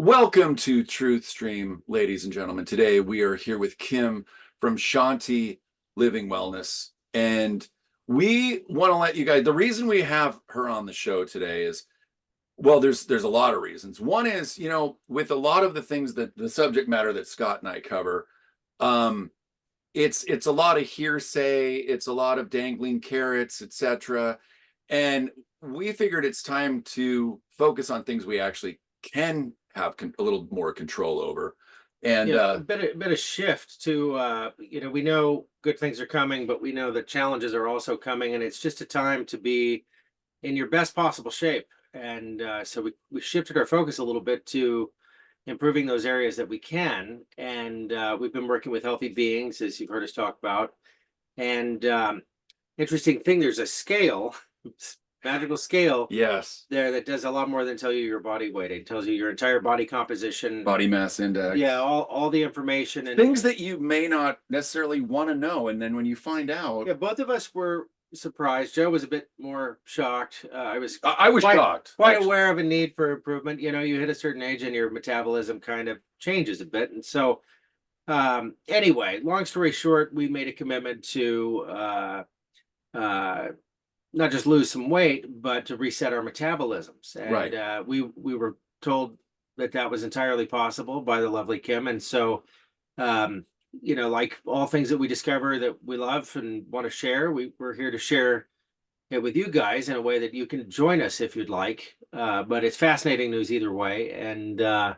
Welcome to TruthStream, ladies and gentlemen. Today we are here with Kym from Shanti Living Wellness. And we want to let you guys, the reason we have her on the show today is, well, there's a lot of reasons. One is, with a lot of the things that the subject matter that Scott and I cover, it's a lot of hearsay, it's a lot of dangling carrots, etc. And we figured it's time to focus on things we actually can have a little more control over. And a bit of shift to we know good things are coming, but we know that challenges are also coming, and it's just a time to be in your best possible shape. And so we shifted our focus a little bit to improving those areas that we can. And we've been working with healthy beings, as you've heard us talk about. And interesting thing, there's a scale, magical scale, yes, there that does a lot more than tell you your body weight. It tells you your entire body composition, body mass index. Yeah, all the information and things that you may not necessarily want to know. And then when you find out, yeah, both of us were surprised. Joe was a bit more shocked. I was shocked, quite aware of a need for improvement. You hit a certain age and your metabolism kind of changes a bit. And so anyway, long story short, we made a commitment to not just lose some weight, but to reset our metabolisms. And right. We were told that was entirely possible by the lovely Kym. And so, like all things that we discover that we love and want to share, we're here to share it with you guys in a way that you can join us if you'd like. But it's fascinating news either way. And well,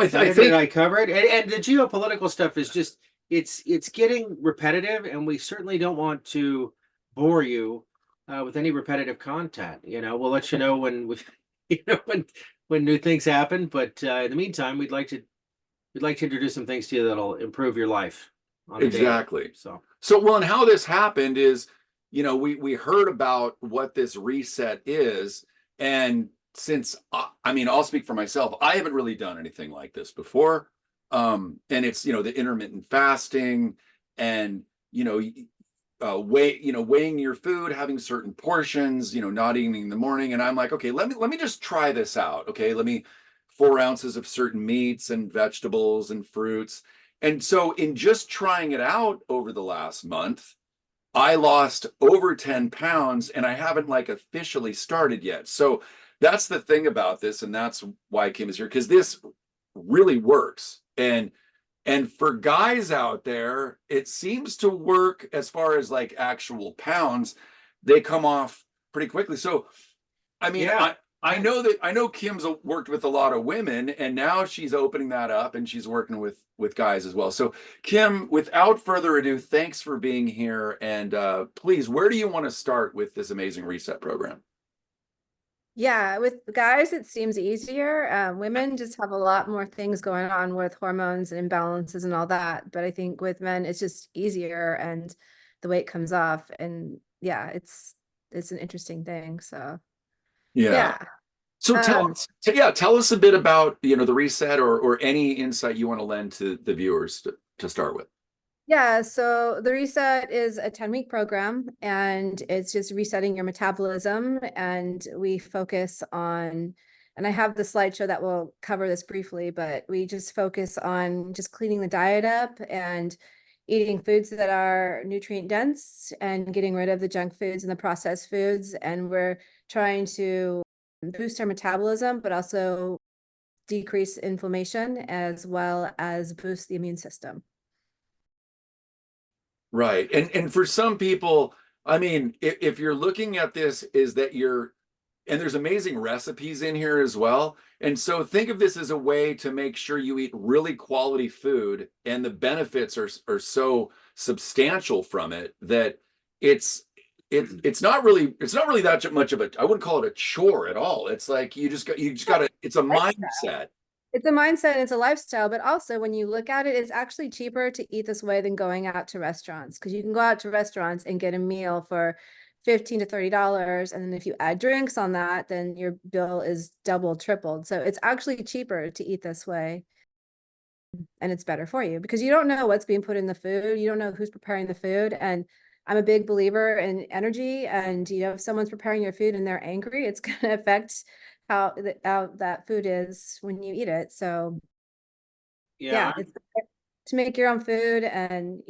I think I cover it. And the geopolitical stuff is just, it's getting repetitive, and we certainly don't want to bore you with any repetitive content. We'll let you know when when new things happen, but in the meantime, we'd like to introduce some things to you that'll improve your life on exactly daily. So well, and how this happened is, we heard about what this reset is, and since I'll speak for myself, I haven't really done anything like this before, and it's the intermittent fasting and weighing your food, having certain portions, not eating in the morning. And I'm like, okay, let me just try this out. Okay, 4 ounces of certain meats and vegetables and fruits. And so in just trying it out over the last month, I lost over 10 pounds, and I haven't officially started yet. So that's the thing about this, and that's why Kym is here, because this really works. And for guys out there, it seems to work as far as actual pounds. They come off pretty quickly. So, Yeah. I know Kym's worked with a lot of women, and now she's opening that up, and she's working with guys as well. So, Kym, without further ado, thanks for being here. And please, where do you want to start with this amazing reset program? Yeah, with guys, it seems easier. Women just have a lot more things going on with hormones and imbalances and all that. But I think with men, it's just easier and the weight comes off. And yeah, it's an interesting thing. So yeah. So tell us a bit about, the reset or any insight you want to lend to the viewers to start with. Yeah, so the reset is a 10-week program, and it's just resetting your metabolism. And we focus on, and I have the slideshow that will cover this briefly, but we just focus on just cleaning the diet up and eating foods that are nutrient dense and getting rid of the junk foods and the processed foods. And we're trying to boost our metabolism, but also decrease inflammation as well as boost the immune system. Right. And for some people, if you're looking at this, is that and there's amazing recipes in here as well. And so think of this as a way to make sure you eat really quality food, and the benefits are so substantial from it that it's not really that much of I wouldn't call it a chore at all. It's like you just got to, it's a mindset. It's a mindset, it's a lifestyle, but also when you look at it, it's actually cheaper to eat this way than going out to restaurants, because you can go out to restaurants and get a meal for $15 to $30. And then if you add drinks on that, then your bill is double, tripled. So it's actually cheaper to eat this way. And it's better for you because you don't know what's being put in the food. You don't know who's preparing the food. And I'm a big believer in energy. And, if someone's preparing your food and they're angry, it's going to affect how that food is when you eat it. So Yeah, yeah, it's to make your own food and,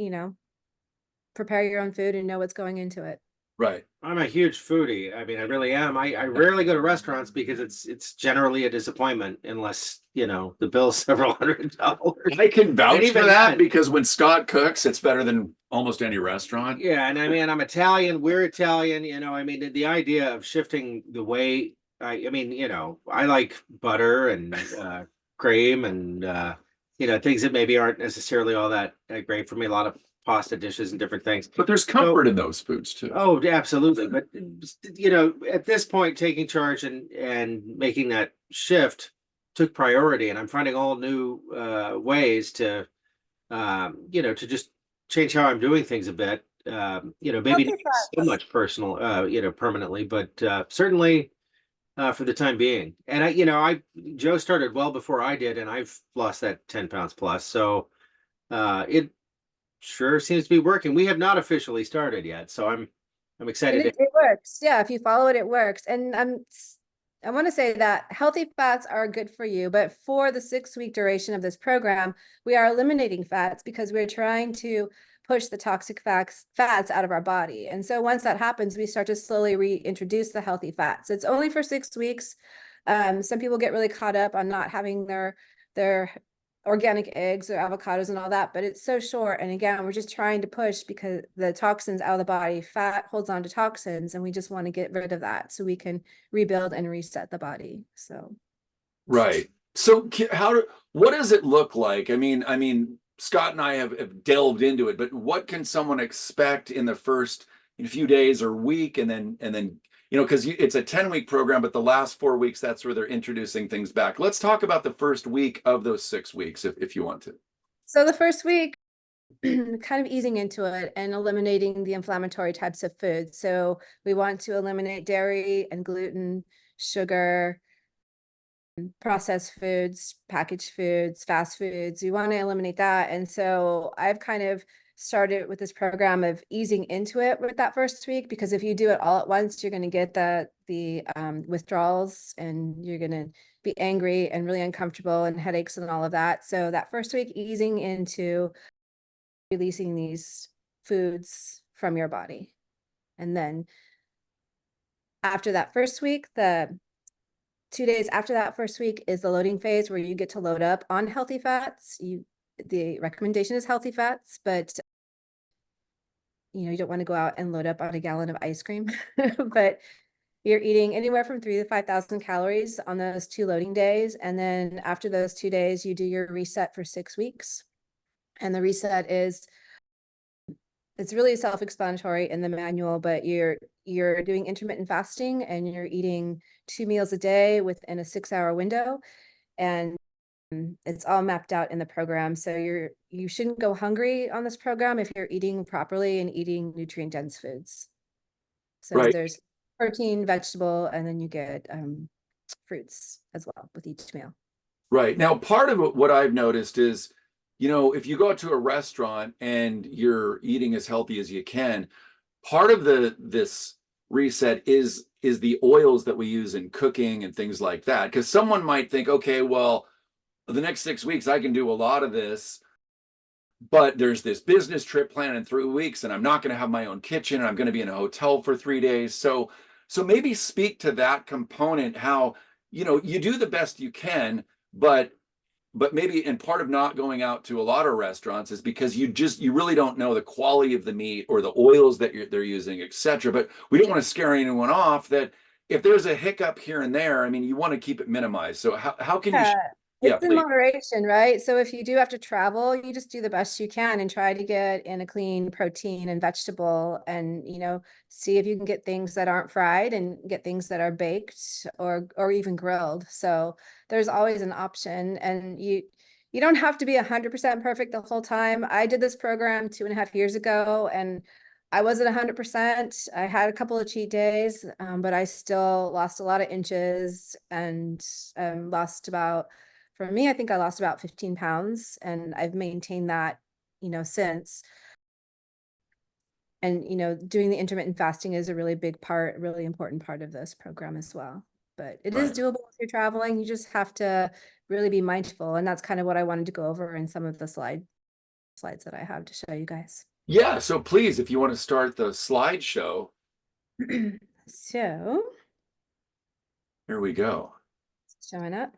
prepare your own food and know what's going into it. Right. I'm a huge foodie. I mean, I really am. I rarely go to restaurants because it's generally a disappointment unless, the bill's several $100s. I can vouch even for that then- because when Scott cooks, it's better than almost any restaurant. Yeah, and I mean, I'm Italian. We're Italian. I mean, the idea of shifting the way. I mean, I like butter and cream and things that maybe aren't necessarily all that great for me. A lot of pasta dishes and different things. But there's comfort in those foods too. Oh, absolutely. But at this point, taking charge and making that shift took priority, and I'm finding all new ways to to just change how I'm doing things a bit. Maybe Healthy not so fats. much personal, permanently, but certainly for the time being. And Joe started well before I did, and I've lost that 10 pounds plus. So it sure seems to be working. We have not officially started yet, so I'm And excited. it works. Yeah, if you follow it, it works. And I want to say that healthy fats are good for you, but for the 6-week duration of this program, we are eliminating fats because we're trying to push the toxic fats out of our body. And so once that happens, we start to slowly reintroduce the healthy fats. It's only for 6 weeks. Some people get really caught up on not having their organic eggs or avocados and all that, but it's so short. And again, we're just trying to push because the toxins out of the body, fat holds on to toxins, and we just want to get rid of that so we can rebuild and reset the body. So Right. So what does it look like? I mean, Scott and I have delved into it, but what can someone expect in the first few days or week, and then because it's a 10-week program, but the last 4 weeks, that's where they're introducing things back. Let's talk about the first week of those 6 weeks, if you want to. So the first week, kind of easing into it and eliminating the inflammatory types of foods. So we want to eliminate dairy and gluten, sugar, processed foods, packaged foods, fast foods. We want to eliminate that. And so I've kind of started with this program of easing into it with that first week, because if you do it all at once, you're going to get the withdrawals, and you're going to be angry and really uncomfortable and headaches and all of that. So that first week, easing into releasing these foods from your body. And then after that first week, the 2 days after that first week is the loading phase, where you get to load up on healthy fats. The recommendation is healthy fats, but you don't want to go out and load up on a gallon of ice cream, but you're eating anywhere from 3,000 to 5,000 calories on those 2 loading days. And then after those 2 days, you do your reset for 6 weeks. And the reset it's really self-explanatory in the manual, but you're doing intermittent fasting, and you're eating 2 meals a day within a 6-hour window. And it's all mapped out in the program. So you shouldn't go hungry on this program if you're eating properly and eating nutrient dense foods. So Right. there's protein, vegetable, and then you get fruits as well with each meal. Right. Now, part of what I've noticed is, if you go out to a restaurant and you're eating as healthy as you can, part of this reset is the oils that we use in cooking and things like that. Because someone might think, okay, well, the next 6 weeks I can do a lot of this, but there's this business trip planned in 3 weeks, and I'm not going to have my own kitchen, and I'm going to be in a hotel for 3 days. So maybe speak to that component, how you do the best you can, but maybe, and part of not going out to a lot of restaurants is because you really don't know the quality of the meat or the oils that they're using, etc. But we don't want to scare anyone off that if there's a hiccup here and there, I mean, you want to keep it minimized. So how can you? Yeah, It's in please. moderation, right? So if you do have to travel, you just do the best you can and try to get in a clean protein and vegetable, and see if you can get things that aren't fried and get things that are baked or even grilled. So there's always an option, and you don't have to be 100% perfect the whole time. I did this program 2.5 years ago, and I wasn't 100%. I had a couple of cheat days, but I still lost a lot of inches and for me, I think I lost about 15 pounds, and I've maintained that, since. And, doing the intermittent fasting is a really important part of this program as well. but it is Right. doable if you're traveling. You just have to really be mindful. And that's kind of what I wanted to go over in some of the slides that I have to show you guys. Yeah, so please, if you want to start the slideshow. So Here we go. showing up.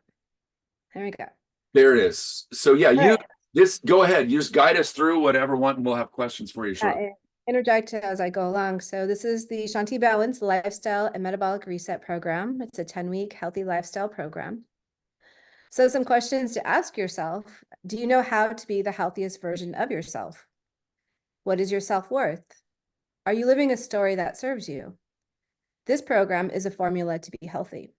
There we go. There it is. So yeah, All right. go ahead. You just guide us through whatever one, and we'll have questions for you shortly. Interject as I go along. So this is the Shanti Balance Lifestyle and Metabolic Reset Program. It's a 10-week healthy lifestyle program. So some questions to ask yourself. Do you know how to be the healthiest version of yourself? What is your self-worth? Are you living a story that serves you? This program is a formula to be healthy.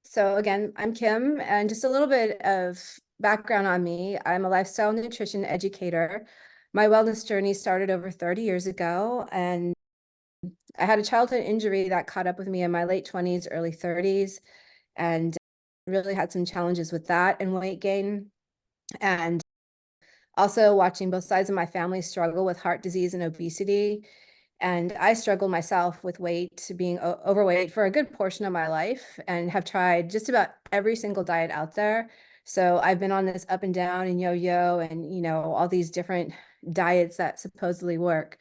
So again, I'm Kym, and just a little bit of background on me. I'm a lifestyle nutrition educator. My wellness journey started over 30 years ago, and I had a childhood injury that caught up with me in my late 20s, early 30s, and really had some challenges with that and weight gain. And also watching both sides of my family struggle with heart disease and obesity. And I struggled myself with weight, being overweight for a good portion of my life, and have tried just about every single diet out there. So I've been on this up and down and yo-yo and, all these different diets that supposedly work.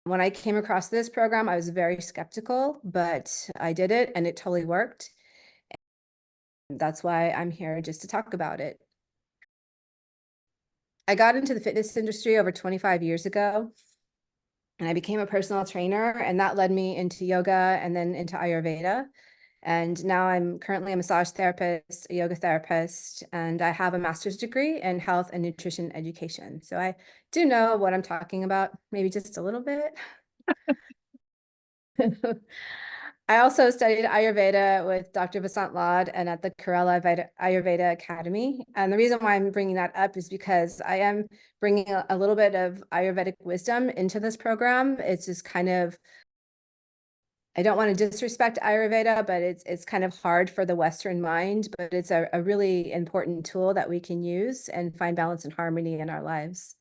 When I came across this program, I was very skeptical, but I did it and it totally worked. And that's why I'm here, just to talk about it. I got into the fitness industry over 25 years ago, and I became a personal trainer, and that led me into yoga and then into Ayurveda. And now I'm currently a massage therapist, a yoga therapist, and I have a master's degree in health and nutrition education. So I do know what I'm talking about, maybe just a little bit. I also studied Ayurveda with Dr. Vasant Lad and at the Kerala Ayurveda Academy. And the reason why I'm bringing that up is because I am bringing a little bit of Ayurvedic wisdom into this program. It's just kind of, I don't want to disrespect Ayurveda, but it's kind of hard for the Western mind, but it's a really important tool that we can use and find balance and harmony in our lives.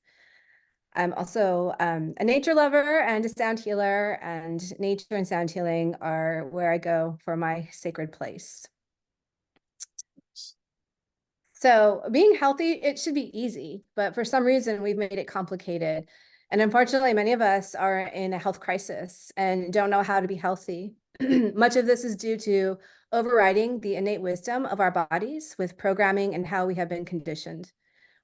I'm also a nature lover and a sound healer, and nature and sound healing are where I go for my sacred place. So being healthy, it should be easy, but for some reason we've made it complicated. And unfortunately, many of us are in a health crisis and don't know how to be healthy. Much of this is due to overriding the innate wisdom of our bodies with programming and how we have been conditioned.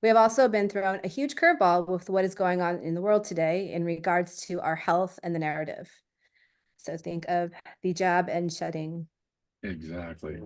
We have also been thrown a huge curveball with what is going on in the world today in regards to our health and the narrative. So think of the jab and shedding. Exactly.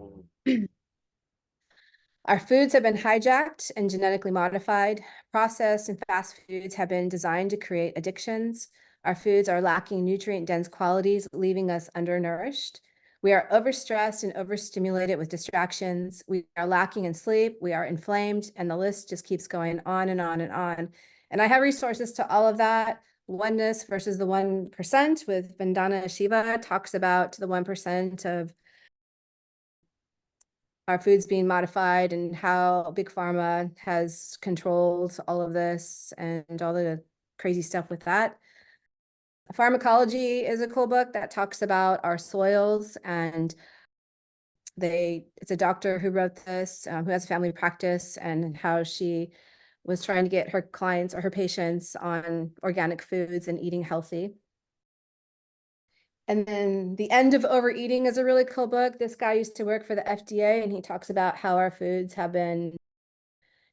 Our foods have been hijacked and genetically modified. Processed and fast foods have been designed to create addictions. Our foods are lacking nutrient-dense qualities, leaving us undernourished. We are overstressed and overstimulated with distractions. We are lacking in sleep. We are inflamed, and the list just keeps going on and on and on. And I have resources to all of that. Oneness versus the 1% with Vandana Shiva talks about the 1% of our foods being modified and how Big Pharma has controlled all of this and all the crazy stuff with that. Farmacology is a cool book that talks about our soils, and it's a doctor who wrote this, who has a family practice, and how she was trying to get her clients or her patients on organic foods and eating healthy. And then The End of Overeating is a really cool book. This guy used to work for the FDA, and he talks about how our foods have been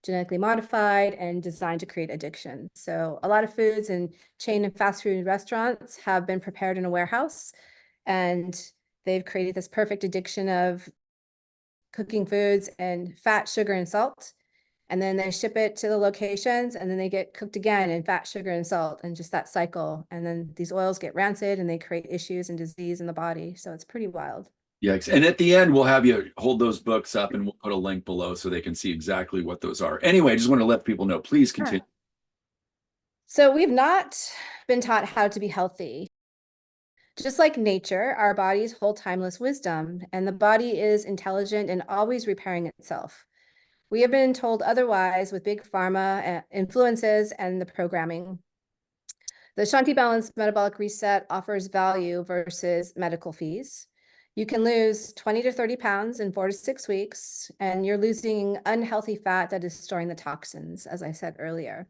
genetically modified and designed to create addiction. So a lot of foods in chain and fast food restaurants have been prepared in a warehouse, and they've created this perfect addiction of cooking foods and fat, sugar, and salt. And then they ship it to the locations, and then they get cooked again in fat, sugar, and salt, and just that cycle. And then these oils get rancid and they create issues and disease in the body. So it's pretty wild. Yikes. And at the end, we'll have you hold those books up and we'll put a link below so they can see exactly what those are. Anyway, I just want to let people know, please continue. So we've not been taught how to be healthy. Just like nature, our bodies hold timeless wisdom, and the body is intelligent and always repairing itself. We have been told otherwise with Big Pharma influences and the programming. The Shanti Balanced Metabolic Reset offers value versus medical fees. You can lose 20 to 30 pounds in 4 to 6 weeks, and you're losing unhealthy fat that is storing the toxins, as I said earlier.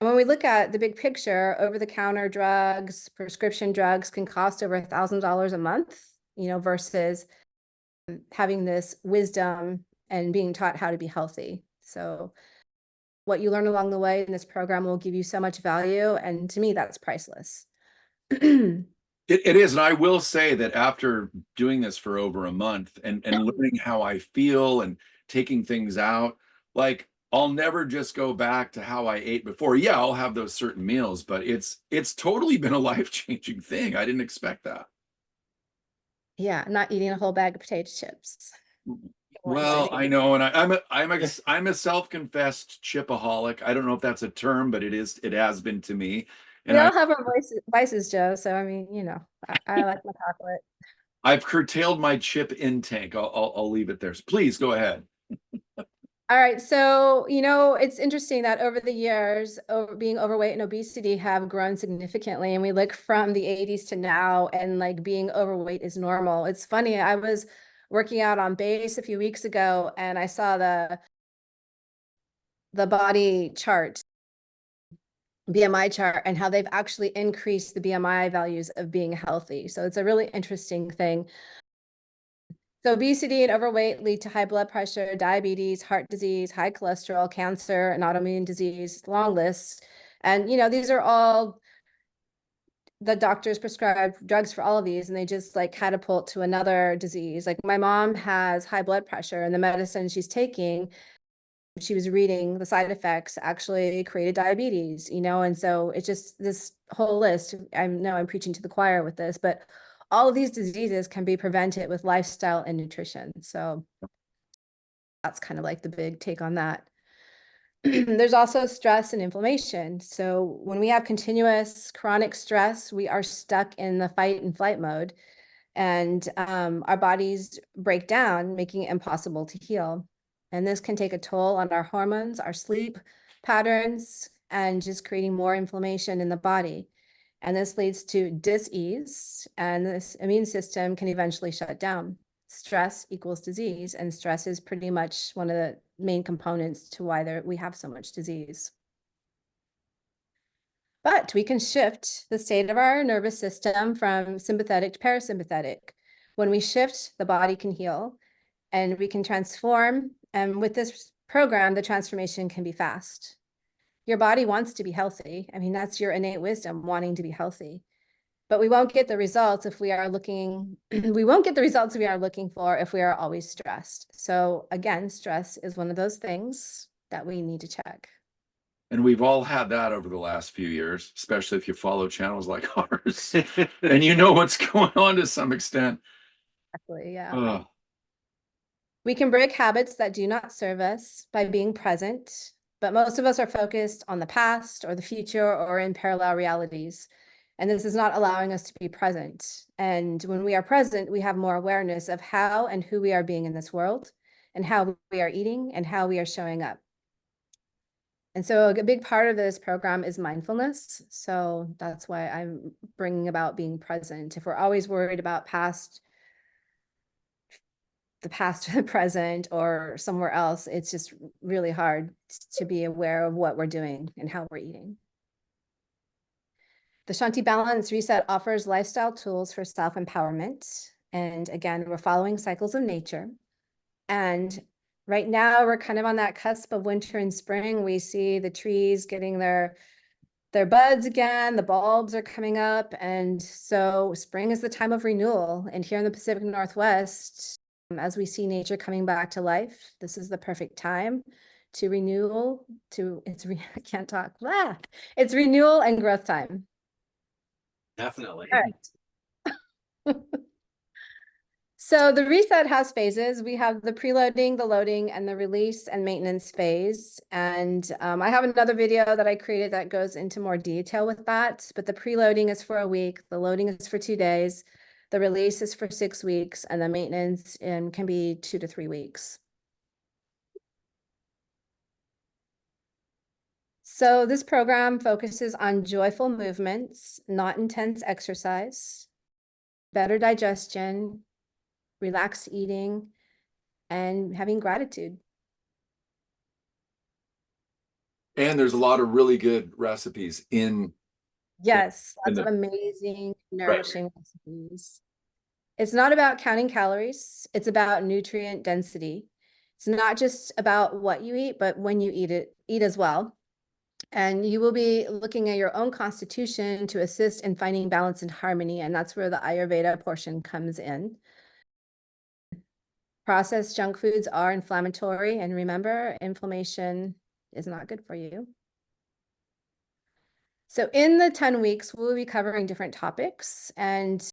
And when we look at the big picture, over-the-counter drugs, prescription drugs can cost over $1,000 a month, versus having this wisdom and being taught how to be healthy. So what you learn along the way in this program will give you so much value. And to me, that's priceless. It is. And I will say that after doing this for over a month and learning how I feel and taking things out, like I'll never just go back to how I ate before. Yeah, I'll have those certain meals, but it's totally been a life-changing thing. I didn't expect that. Yeah, not eating a whole bag of potato chips. Well, I know, and I'm a self-confessed chipaholic. I don't know if that's a term, but it has been to me. We all have our vices, Joe. So I mean, I like my chocolate. I've curtailed my chip intake. I'll leave it there. So please go ahead. All right. So, it's interesting that over the years, being overweight and obesity have grown significantly. And we look from the 80s to now, and like being overweight is normal. It's funny. I was working out on base a few weeks ago, and I saw the body chart, BMI chart, and how they've actually increased the BMI values of being healthy. So it's a really interesting thing. So obesity and overweight lead to high blood pressure, diabetes, heart disease, high cholesterol, cancer, and autoimmune disease, long list. And, these are all the doctors prescribe drugs for all of these, and they just like catapult to another disease. Like my mom has high blood pressure, and the medicine she's taking, she was reading the side effects actually created diabetes, and so it's just this whole list. I know I'm preaching to the choir with this, but all of these diseases can be prevented with lifestyle and nutrition. So that's kind of like the big take on that. There's also stress and inflammation. So when we have continuous chronic stress, we are stuck in the fight and flight mode, and our bodies break down, making it impossible to heal. And this can take a toll on our hormones, our sleep patterns, and just creating more inflammation in the body. And this leads to dis-ease, and this immune system can eventually shut down. Stress equals disease, and stress is pretty much one of the main components to why we have so much disease. But we can shift the state of our nervous system from sympathetic to parasympathetic. When we shift, the body can heal, and we can transform. And with this program, the transformation can be fast. Your body wants to be healthy. I mean, that's your innate wisdom, wanting to be healthy. But we won't get the results if we are looking, we won't get the results we are looking for if we are always stressed. So again, stress is one of those things that we need to check. And we've all had that over the last few years, especially if you follow channels like ours and you know what's going on to some extent. Exactly, yeah. We can break habits that do not serve us by being present, but most of us are focused on the past or the future or in parallel realities. And this is not allowing us to be present. And when we are present, we have more awareness of how and who we are being in this world, and how we are eating and how we are showing up. And so a big part of this program is mindfulness. So that's why I'm bringing about being present. If we're always worried about the past or the present or somewhere else, it's just really hard to be aware of what we're doing and how we're eating. The Shanti Balance Reset offers lifestyle tools for self-empowerment. And again, we're following cycles of nature. And right now we're kind of on that cusp of winter and spring. We see the trees getting their buds again, the bulbs are coming up. And so spring is the time of renewal. And here in the Pacific Northwest, as we see nature coming back to life, this is the perfect time to renewal, I can't talk. It's renewal and growth time. Definitely. All right. So the reset has phases. We have the preloading, the loading, and the release and maintenance phase. And I have another video that I created that goes into more detail with that. But the preloading is for a week. The loading is for 2 days. The release is for 6 weeks. And the maintenance can be 2 to 3 weeks. So this program focuses on joyful movements, not intense exercise, better digestion, relaxed eating, and having gratitude. And there's a lot of really good recipes in Yes, in lots of the amazing, right. nourishing recipes. It's not about counting calories, it's about nutrient density. It's not just about what you eat, but when you eat as well. And you will be looking at your own constitution to assist in finding balance and harmony. And that's where the Ayurveda portion comes in. Processed junk foods are inflammatory. And remember, inflammation is not good for you. So in the 10 weeks, we'll be covering different topics and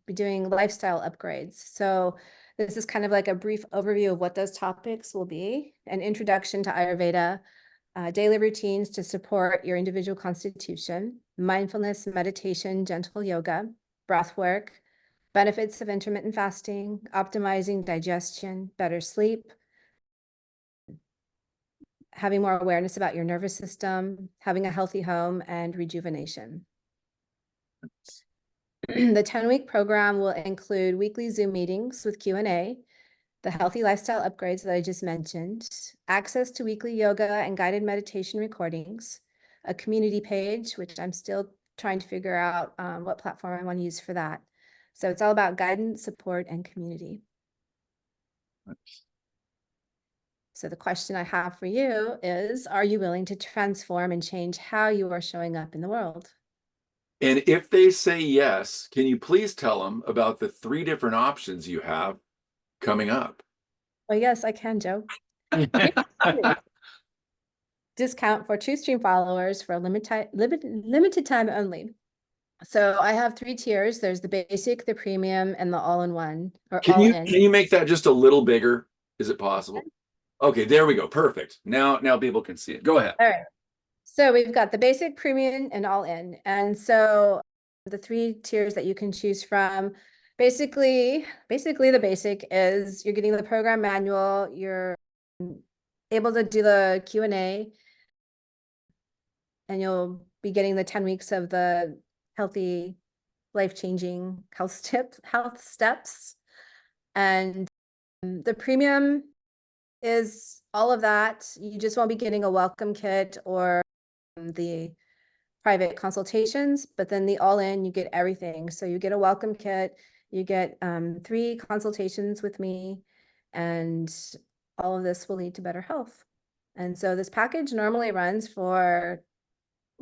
be doing lifestyle upgrades. So this is kind of like a brief overview of what those topics will be: an introduction to Ayurveda, daily routines to support your individual constitution, mindfulness, meditation, gentle yoga, breath work, benefits of intermittent fasting, optimizing digestion, better sleep, having more awareness about your nervous system, having a healthy home, and rejuvenation. The 10-week program will include weekly Zoom meetings with Q&A, the healthy lifestyle upgrades that I just mentioned, access to weekly yoga and guided meditation recordings, a community page, which I'm still trying to figure out what platform I want to use for that. So it's all about guidance, support, and community. So the question I have for you is, are you willing to transform and change how you are showing up in the world? And if they say yes, can you please tell them about the 3 different options you have coming up? Well, yes, I can, Joe. Discount for TruthStream followers for a limited time only. So I have 3 tiers. There's the basic, the premium, and the all-in-one, or Can all-in. you make that just a little bigger? Is it possible? Okay, there we go. Perfect. Now people can see it. Go ahead. All right. So we've got the basic, premium, and all-in. And so the 3 tiers that you can choose from, basically the basic is you're getting the program manual, you're able to do the Q&A, and you'll be getting the 10 weeks of the healthy, life-changing health steps. And the premium is all of that. You just won't be getting a welcome kit or the private consultations, but then the all-in, you get everything. So you get a welcome kit, you get 3 consultations with me, and all of this will lead to better health. And so this package normally runs for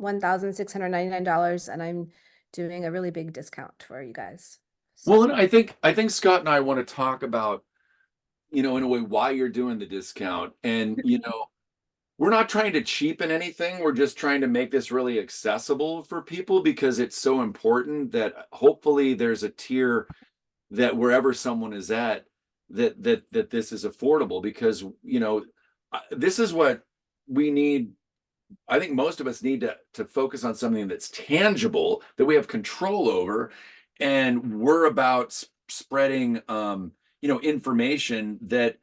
$1,699, and I'm doing a really big discount for you guys. Well, and I think Scott and I want to talk about, in a way, why you're doing the discount. And, we're not trying to cheapen anything. We're just trying to make this really accessible for people, because it's so important that hopefully there's a tier that wherever someone is at, that this is affordable, because, this is what we need. I think most of us need to focus on something that's tangible, that we have control over, and we're about spreading, information that,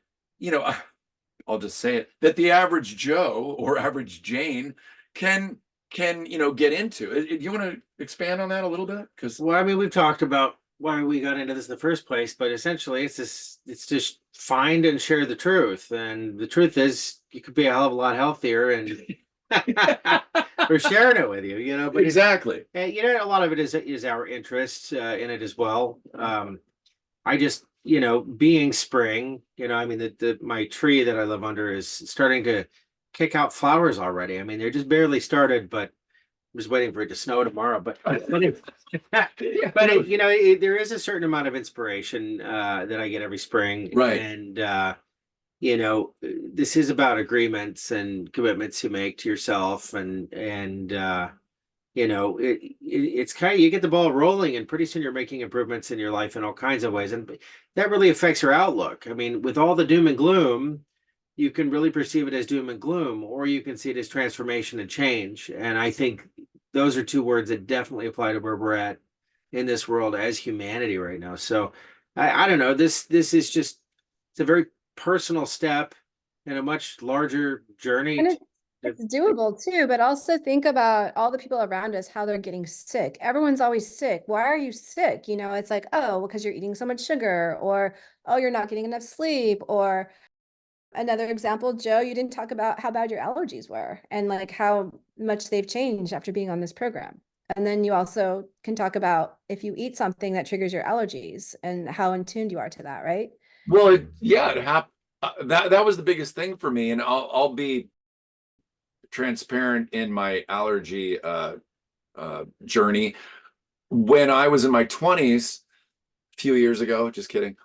I'll just say it, that the average Joe or average Jane can get into. Do you want to expand on that a little bit? Because Well, I mean, we've talked about why we got into this in the first place, but essentially it's just find and share the truth. And the truth is you could be a hell of a lot healthier, and we're sharing it with you, but exactly. a lot of it is our interest in it as well. I just, being spring, I mean, my tree that I live under is starting to kick out flowers already. I mean, they're just barely started, but I'm just waiting for it to snow tomorrow. But there is a certain amount of inspiration that I get every spring, Right. and this is about agreements and commitments you make to yourself, and it's kind of, you get the ball rolling, and pretty soon you're making improvements in your life in all kinds of ways, and that really affects your outlook. I mean, with all the doom and gloom, you can really perceive it as doom and gloom, or you can see it as transformation and change. And I think those are 2 words that definitely apply to where we're at in this world as humanity right now. So I don't know, this is just, it's a very personal step in a much larger journey It's doable too, but also think about all the people around us, how they're getting sick. Everyone's always sick. Why are you sick? You know, it's like, oh, because you're eating so much sugar, or oh, you're not getting enough sleep, or another example, Joe, you didn't talk about how bad your allergies were and like how much they've changed after being on this program. And then you also can talk about if you eat something that triggers your allergies and how in tuned you are to that, right? Well, it happened. That was the biggest thing for me, and I'll be transparent in my allergy journey. When I was in my 20s, a few years ago, just kidding,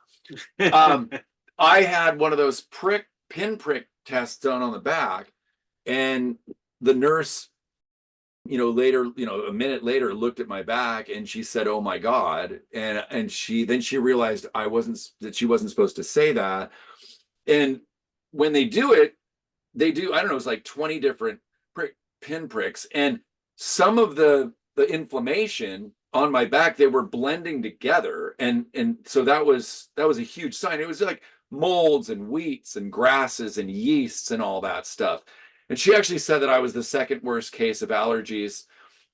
I had one of those pinprick tests done on the back, and the nurse, later, a minute later, looked at my back and she said, "Oh my God," and she realized she wasn't supposed to say that. And when they do it, they do, I don't know, it's like 20 different pinpricks, and some of the inflammation on my back, they were blending together, and so that was a huge sign. It was like molds and wheats and grasses and yeasts and all that stuff. And she actually said that I was the second worst case of allergies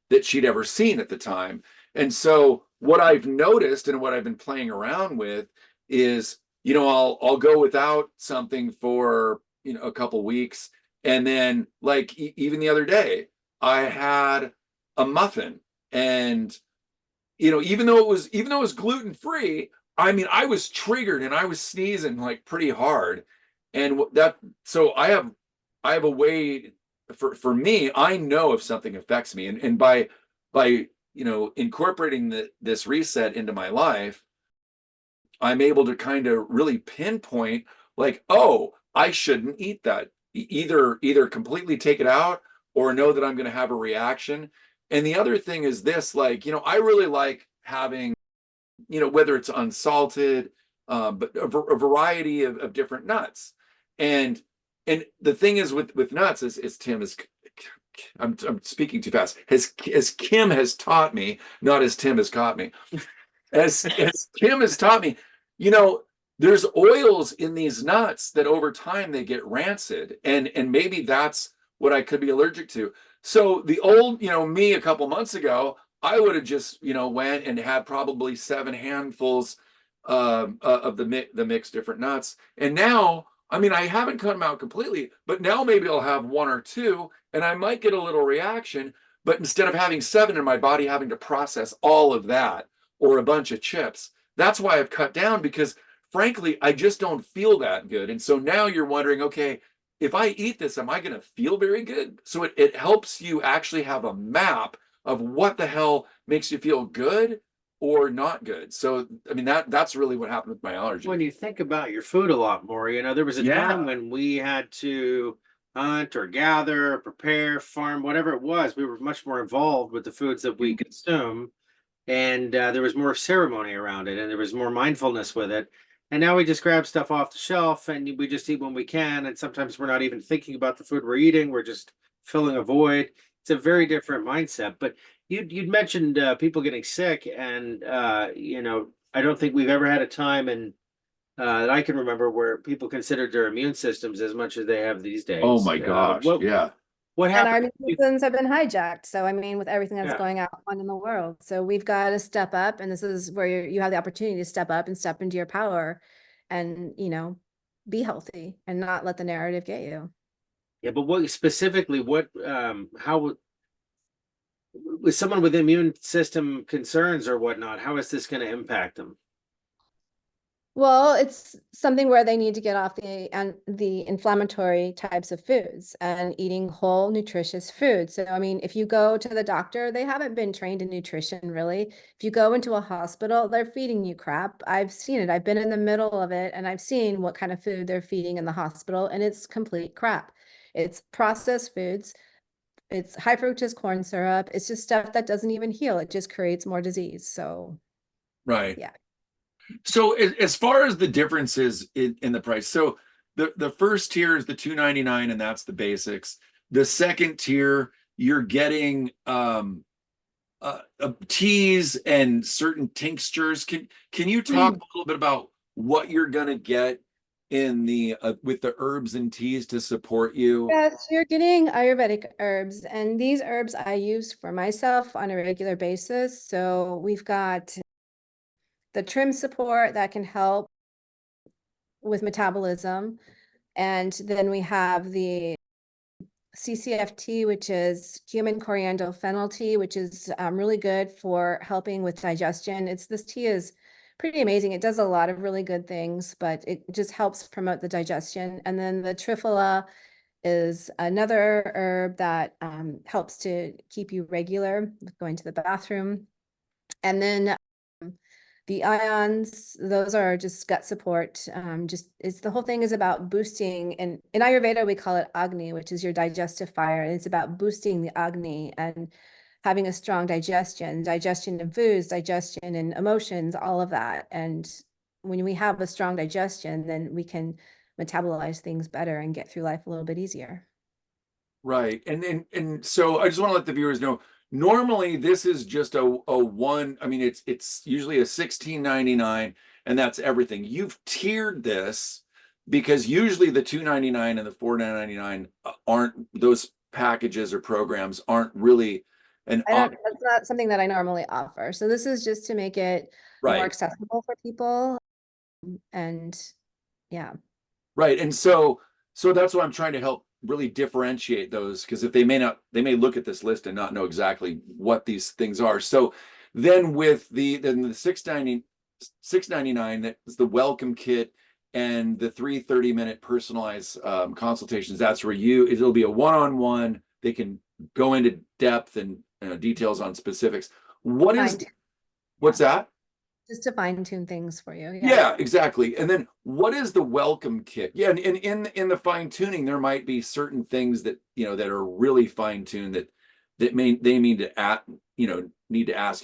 that she'd ever seen at the time. And so what I've noticed and what I've been playing around with is, I'll go without something for, a couple weeks. And then like even the other day, I had a muffin, and, even though it was gluten-free, I mean, I was triggered and I was sneezing like pretty hard. And so I have a way for me, I know if something affects me, and by incorporating this reset into my life, I'm able to kind of really pinpoint like, oh, I shouldn't eat that. Either completely take it out or know that I'm going to have a reaction. And the other thing is this, like, I really like having, whether it's unsalted, but a variety of different nuts. And the thing is with nuts is Tim is, I'm speaking too fast. As Kym has taught me, not as Tim has caught me. As Kym has taught me, there's oils in these nuts that over time they get rancid, and maybe that's what I could be allergic to. So the old, me a couple months ago, I would have just, went and had probably 7 handfuls of the mixed different nuts. And now, I mean, I haven't cut them out completely, but now maybe I'll have 1 or 2, and I might get a little reaction. But instead of having 7 in my body, having to process all of that or a bunch of chips, that's why I've cut down, because frankly, I just don't feel that good. And so now you're wondering, okay, if I eat this, am I going to feel very good? So it helps you actually have a map of what the hell makes you feel good or not good. So, I mean, that's really what happened with my allergy. When you think about your food a lot more, there was a time when we had to hunt or gather, or prepare, farm, whatever it was. We were much more involved with the foods that we consume, and there was more ceremony around it, and there was more mindfulness with it. And now we just grab stuff off the shelf and we just eat when we can. And sometimes we're not even thinking about the food we're eating. We're just filling a void. It's a very different mindset. But you'd mentioned people getting sick, and I don't think we've ever had a time that I can remember where people considered their immune systems as much as they have these days. Oh my gosh, yeah. What And our happened? immune systems have been hijacked. So, I mean, with everything that's Yeah. going on in the world. So we've got to step up. And this is where you have the opportunity to step up and step into your power and, be healthy and not let the narrative get you. Yeah, but what specifically, how with someone with immune system concerns or whatnot, how is this going to impact them? Well, it's something where they need to get off the inflammatory types of foods and eating whole, nutritious food. So, I mean, if you go to the doctor, they haven't been trained in nutrition, really. If you go into a hospital, they're feeding you crap. I've seen it. I've been in the middle of it, and I've seen what kind of food they're feeding in the hospital, and it's complete crap. It's processed foods. It's high fructose corn syrup. It's just stuff that doesn't even heal. It just creates more disease. So, Right. yeah. So as far as the differences in the price, so the first tier is the $2.99, and that's the basics. The second tier, you're getting teas and certain tinctures. Can you talk a little bit about what you're gonna get in the with the herbs and teas to support you? Yes, you're getting Ayurvedic herbs, and these herbs I use for myself on a regular basis. So we've got the trim support that can help with metabolism. And then we have the CCFT, which is cumin coriander fennel tea, which is really good for helping with digestion. This tea is pretty amazing. It does a lot of really good things, but it just helps promote the digestion. And then the triphala is another herb that helps to keep you regular with going to the bathroom. And then the ions, those are just gut support. The whole thing is about boosting, and in Ayurveda, we call it Agni, which is your digestive fire. And it's about boosting the Agni and having a strong digestion in foods, digestion in emotions, all of that. And when we have a strong digestion, then we can metabolize things better and get through life a little bit easier. Right. And so I just want to let the viewers know, normally this is just a one, I mean, it's usually a $16.99 and that's everything. You've tiered this because usually the $2.99 and the $4.99 aren't, those packages or programs aren't really That's not something that I normally offer. So this is just to make it more right. accessible for people. And yeah. Right. And so that's what I'm trying to help really differentiate those, because if they may look at this list and not know exactly what these things are. So then with the $6.99, that's the welcome kit, and the 3 30-minute personalized consultations, that's where it'll be a one-on-one. They can go into depth and details on specifics. What's that? Just to fine tune things for you. Yeah, exactly. And then what is the welcome kit? Yeah, and in the fine tuning, there might be certain things that that are really fine tuned that they need to ask you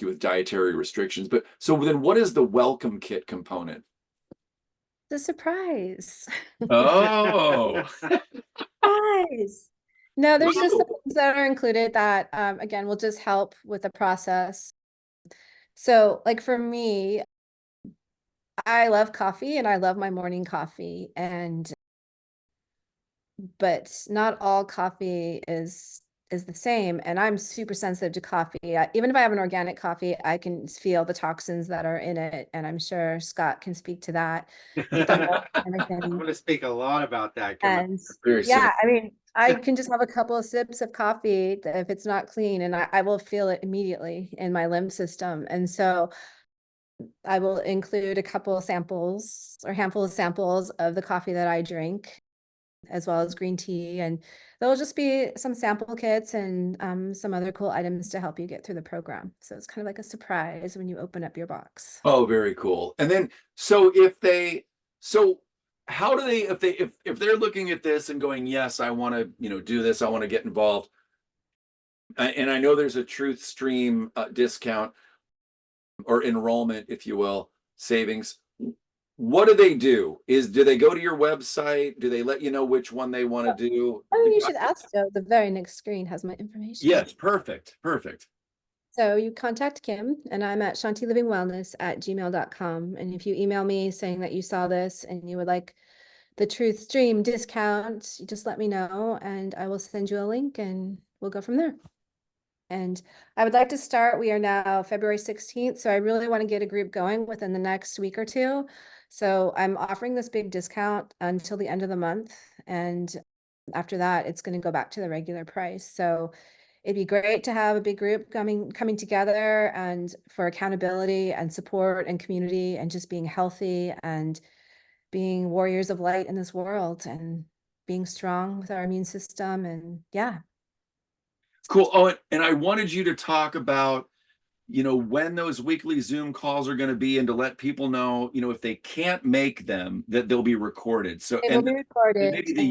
with dietary restrictions. But so then, what is the welcome kit component? The surprise. Oh, Surprise. No, there's just Whoa. some things that are included that again will just help with the process. So, like for me, I love coffee and I love my morning coffee, but not all coffee is the same. And I'm super sensitive to coffee. Even if I have an organic coffee, I can feel the toxins that are in it, and I'm sure Scott can speak to that with the milk and I'm everything. going to speak a lot about that. And very yeah, simple. I mean, I can just have a couple of sips of coffee if it's not clean, and I will feel it immediately in my lymph system. And so I will include a couple of samples or handful of samples of the coffee that I drink, as well as green tea. And there'll just be some sample kits and some other cool items to help you get through the program. So it's kind of like a surprise when you open up your box. Oh, very cool. And then how do they, if they're looking at this and going, yes, I want to do this, I want to get involved, and I know there's a TruthStream discount or enrollment, if you will, savings. What do they do? Do they go to your website? Do they let you know which one they want to do? Oh, you should ask. So the very next screen has my information. Yes, perfect. So you contact Kym, and I'm at shantilivingwellness@gmail.com. And if you email me saying that you saw this and you would like the TruthStream discount, you just let me know and I will send you a link and we'll go from there. And I would like to start, we are now February 16th, so I really want to get a group going within the next week or two. So I'm offering this big discount until the end of the month. And after that, it's going to go back to the regular price. So it'd be great to have a big group coming together, and for accountability and support and community and just being healthy and being warriors of light in this world and being strong with our immune system. And yeah. Cool. Oh, and I wanted you to talk about, when those weekly Zoom calls are going to be, and to let people know, if they can't make them, that they'll be recorded. So, It will be recorded. maybe the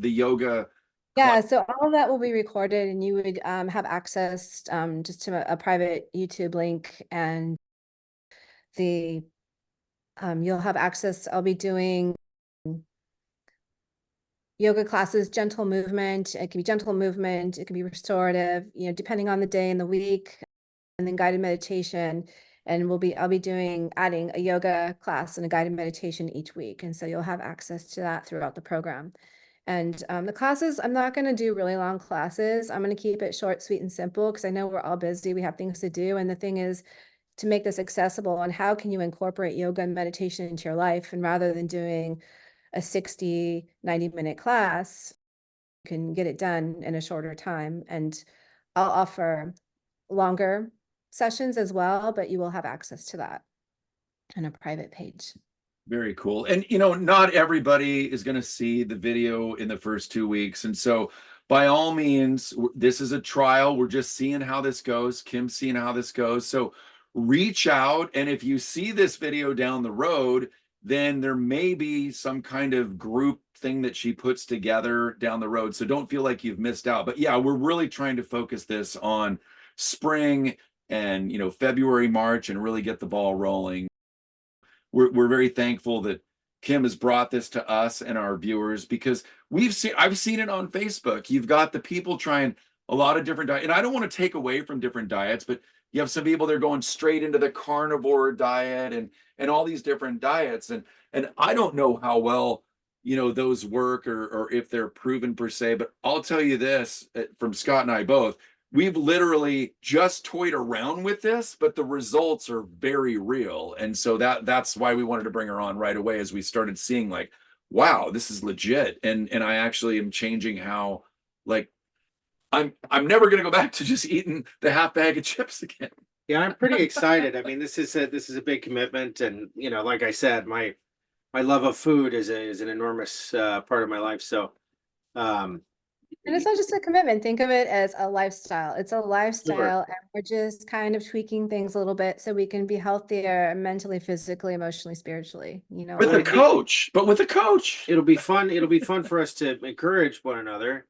yoga. Yeah, so all of that will be recorded, and you would have access just to a private YouTube link, and you'll have access. I'll be doing yoga classes, gentle movement. It can be gentle movement. It can be restorative, depending on the day and the week, and then guided meditation. And I'll be adding a yoga class and a guided meditation each week. And so you'll have access to that throughout the program. And the classes, I'm not going to do really long classes. I'm going to keep it short, sweet, and simple because I know we're all busy. We have things to do. And the thing is to make this accessible, and how can you incorporate yoga and meditation into your life? And rather than doing a 60, 90-minute class, you can get it done in a shorter time. And I'll offer longer sessions as well, but you will have access to that on a private page. Very cool. And, you know, not everybody is going to see the video in the first 2 weeks. And so by all means, this is a trial. We're just seeing how this goes. Kym's seeing how this goes. So reach out. And if you see this video down the road, then there may be some kind of group thing that she puts together down the road. So don't feel like you've missed out. But yeah, we're really trying to focus this on spring and, you know, February, March, and really get the ball rolling. We're very thankful that Kym has brought this to us and our viewers, because I've seen it on Facebook. You've got the people trying a lot of different diets, and I don't want to take away from different diets, but you have some people that are going straight into the carnivore diet and all these different diets, and I don't know how well, you know, those work or if they're proven per se, but I'll tell you this from Scott and I both. We've literally just toyed around with this, but the results are very real. And so that's why we wanted to bring her on right away, as we started seeing like, wow, this is legit. And I actually am changing how, like, I'm never going to go back to just eating the half bag of chips again. Yeah, I'm pretty excited. I mean, this is a big commitment, and you know, like I said, my love of food is an enormous part of my life. So, And it's not just a commitment. Think of it as a lifestyle. It's a sure. lifestyle, and we're just kind of tweaking things a little bit so we can be healthier mentally, physically, emotionally, spiritually. You know, With a coach, but with a coach. It'll be fun. It'll be fun for us to encourage one another,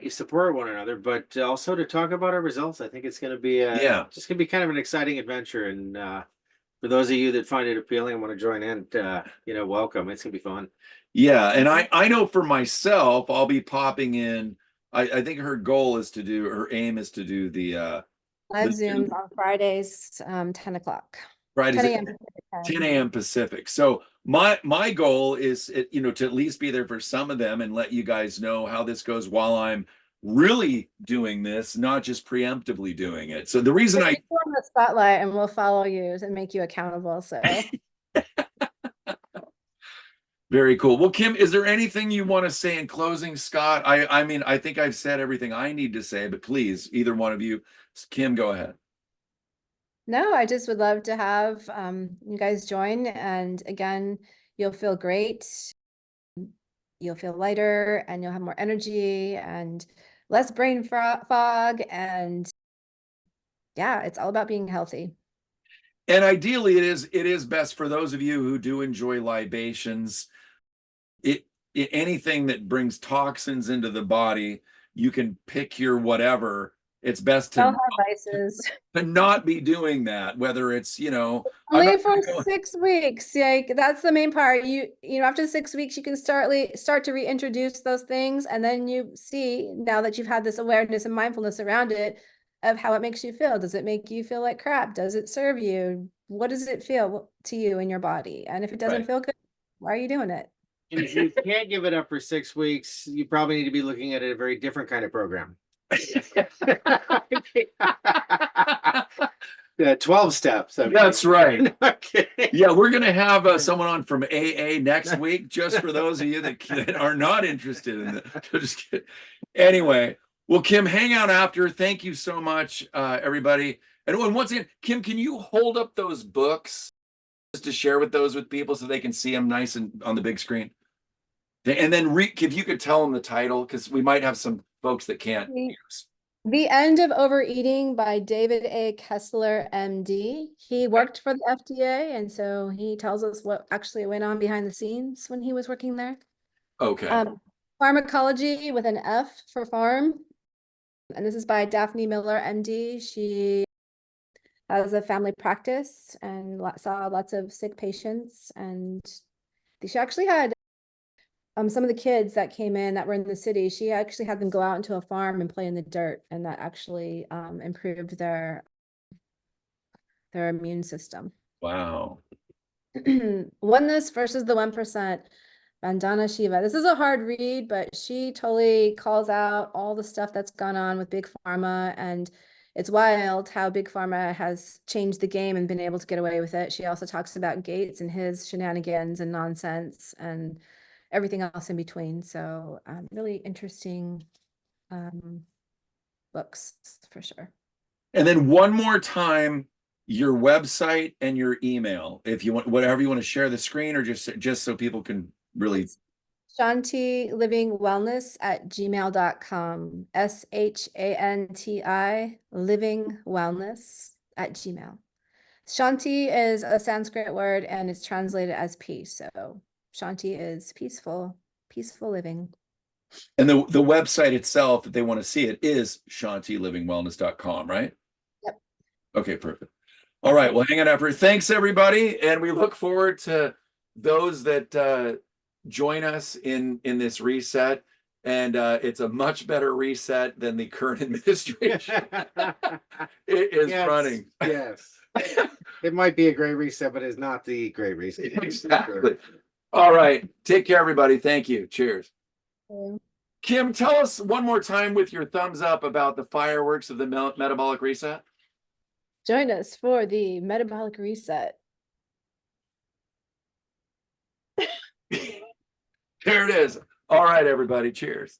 support one another, but also to talk about our results. I think it's going to be just going to be kind of an exciting adventure. And for those of you that find it appealing and want to join in, you know, welcome. It's going to be fun. Yeah, and I know for myself, I'll be popping in. I think her aim is to do the live Zooms on Fridays, 10 o'clock. Fridays 10 at a.m. 10 a.m. Pacific. So my goal is, you know, to at least be there for some of them and let you guys know how this goes while I'm really doing this, not just preemptively doing it. So the reason on the spotlight, and we'll follow you and make you accountable. So very cool. Well, Kym, is there anything you want to say in closing, Scott? I mean, I think I've said everything I need to say, but please, either one of you, Kym, go ahead. No, I just would love to have you guys join. And again, you'll feel great. You'll feel lighter, and you'll have more energy and less brain fog. And yeah, it's all about being healthy. And ideally, it is best for those of you who do enjoy libations. Anything that brings toxins into the body, you can pick your whatever. It's best to not be doing that, whether it's, you know, only for 6 weeks. Yeah, that's the main part. You know, after 6 weeks, you can start to reintroduce those things, and then you see, now that you've had this awareness and mindfulness around it, of how it makes you feel. Does it make you feel like crap? Does it serve you? What does it feel to you in your body? And if it doesn't feel good, why are you doing it? And if you can't give it up for 6 weeks, you probably need to be looking at a very different kind of program. 12 steps. I mean. That's right. Okay. Yeah, we're going to have someone on from AA next week, just for those of you that are not interested in that. Just kidding. Anyway, well, Kym, hang out after. Thank you so much, everybody. And once again, Kym, can you hold up those books just to share with people so they can see them nice and on the big screen? And then if you could tell them the title, because we might have some folks that can't use. The End of Overeating by David A. Kessler, MD. He worked for the FDA, and so he tells us what actually went on behind the scenes when he was working there. Okay. Farmacology with an F for farm. And this is by Daphne Miller, MD. She has a family practice and saw lots of sick patients. And she actually had some of the kids that came in that were in the city, she actually had them go out into a farm and play in the dirt. And that actually improved their their immune system. Wow. Oneness versus the 1%. Vandana Shiva. This is a hard read, but she totally calls out all the stuff that's gone on with Big Pharma, and it's wild how Big Pharma has changed the game and been able to get away with it. She also talks about Gates and his shenanigans and nonsense and everything else in between. So really interesting books for sure. And then one more time, your website and your email, if you want, whatever you want to share the screen, or just so people can really. shantilivingwellness@gmail.com. SHANTI livingwellness@gmail. Shanti is a Sanskrit word and it's translated as peace. So Shanti is peaceful living. And the website itself, if they want to see it, is shantilivingwellness.com, right? Yep. Okay, perfect. All right, well, hang on after. Thanks, everybody. And we look forward to those that join us in this reset. And it's a much better reset than the current administration. It is running. Yes. It might be a great reset, but it's not the great reset. Exactly. All right. Take care, everybody. Thank you. Cheers. Kym, tell us one more time with your thumbs up about the fireworks of the metabolic reset. Join us for the metabolic reset. There it is. All right, everybody. Cheers.